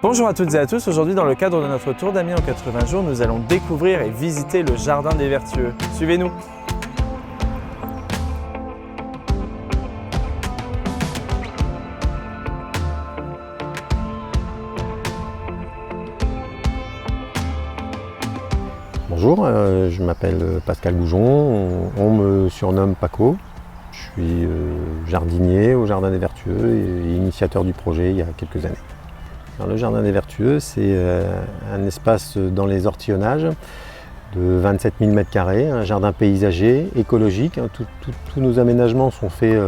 Bonjour à toutes et à tous, aujourd'hui dans le cadre de notre tour d'Amiens en 80 jours, nous allons découvrir et visiter le Jardin des Vertueux. Suivez-nous. Bonjour, je m'appelle Pascal Goujon, on me surnomme Paco. Je suis jardinier au Jardin des Vertueux et initiateur du projet il y a quelques années. Alors, le Jardin des Vertueux, c'est un espace dans les ortillonnages de 27 000 m², un jardin paysager, écologique. Tous nos aménagements sont faits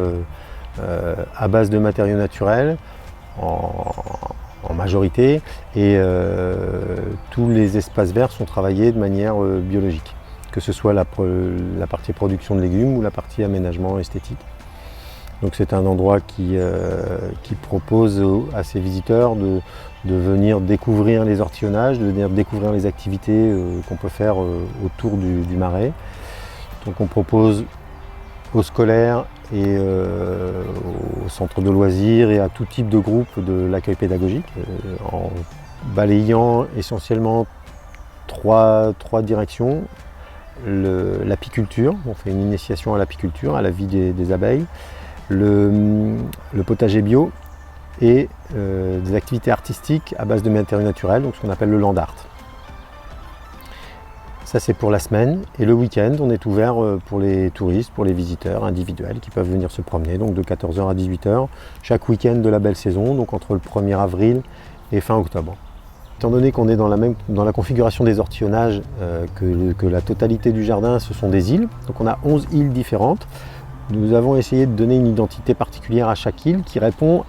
à base de matériaux naturels, en majorité, et tous les espaces verts sont travaillés de manière biologique, que ce soit la partie production de légumes ou la partie aménagement esthétique. Donc c'est un endroit qui propose à ses visiteurs de venir découvrir les ortillonnages, de venir découvrir les activités qu'on peut faire autour du marais. Donc on propose aux scolaires et au centre de loisirs et à tout type de groupe de l'accueil pédagogique, en balayant essentiellement trois directions. L'apiculture, on fait une initiation à l'apiculture, à la vie des abeilles, le potager bio et des activités artistiques à base de matériaux naturels, donc ce qu'on appelle le land art. Ça c'est pour la semaine, et le week-end on est ouvert pour les touristes, pour les visiteurs individuels qui peuvent venir se promener, donc de 14 h à 18 h chaque week-end de la belle saison, donc entre le 1er avril et fin octobre. Étant donné qu'on est dans la configuration des ortillonnages, que la totalité du jardin ce sont des îles, donc on a 11 îles différentes, nous avons essayé de donner une identité particulière à chaque île qui répond.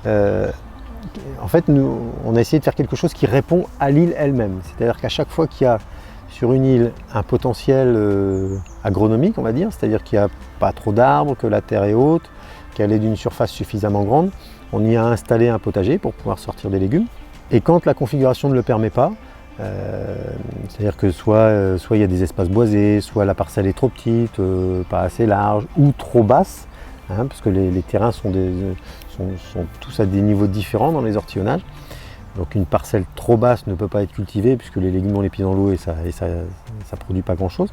En fait, on a essayé de faire quelque chose qui répond à l'île elle-même. C'est-à-dire qu'à chaque fois qu'il y a sur une île un potentiel agronomique, on va dire, c'est-à-dire qu'il n'y a pas trop d'arbres, que la terre est haute, qu'elle est d'une surface suffisamment grande, on y a installé un potager pour pouvoir sortir des légumes. Et quand la configuration ne le permet pas, c'est-à-dire que soit il y a des espaces boisés, soit la parcelle est trop petite, pas assez large ou trop basse, parce que les terrains sont tous à des niveaux différents dans les ortillonnages. Donc une parcelle trop basse ne peut pas être cultivée puisque les légumes ont les pieds dans l'eau et ça produit pas grand-chose.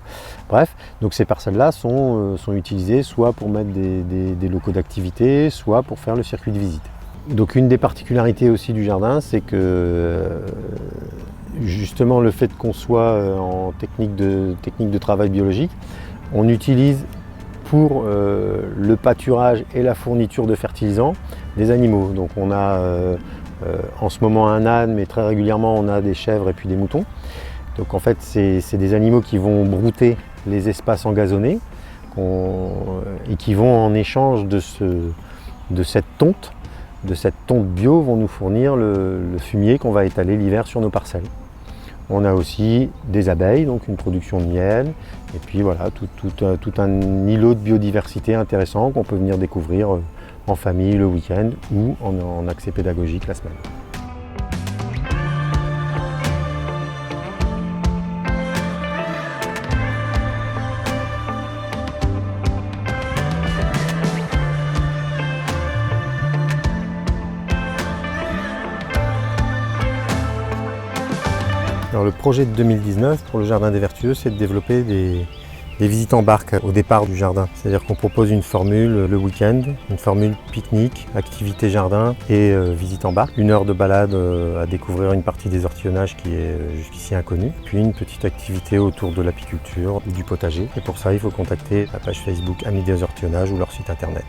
Bref, donc ces parcelles-là sont utilisées soit pour mettre des locaux d'activité, soit pour faire le circuit de visite. Donc une des particularités aussi du jardin, c'est que justement le fait qu'on soit en technique de travail biologique, on utilise pour le pâturage et la fourniture de fertilisants des animaux. Donc on a en ce moment un âne, mais très régulièrement on a des chèvres et puis des moutons. Donc en fait c'est des animaux qui vont brouter les espaces engazonnés et qui vont en échange de cette tonte bio vont nous fournir le fumier qu'on va étaler l'hiver sur nos parcelles. On a aussi des abeilles, donc une production de miel, et puis voilà, tout un îlot de biodiversité intéressant qu'on peut venir découvrir en famille le week-end ou en accès pédagogique la semaine. Alors, le projet de 2019 pour le Jardin des Vertueux, c'est de développer des visites en barque au départ du jardin. C'est-à-dire qu'on propose une formule le week-end, une formule pique-nique, activité jardin et visite en barque. 1 heure de balade à découvrir une partie des ortillonnages qui est jusqu'ici inconnue. Puis une petite activité autour de l'apiculture ou du potager. Et pour ça, il faut contacter la page Facebook Amis des ortillonnages ou leur site internet.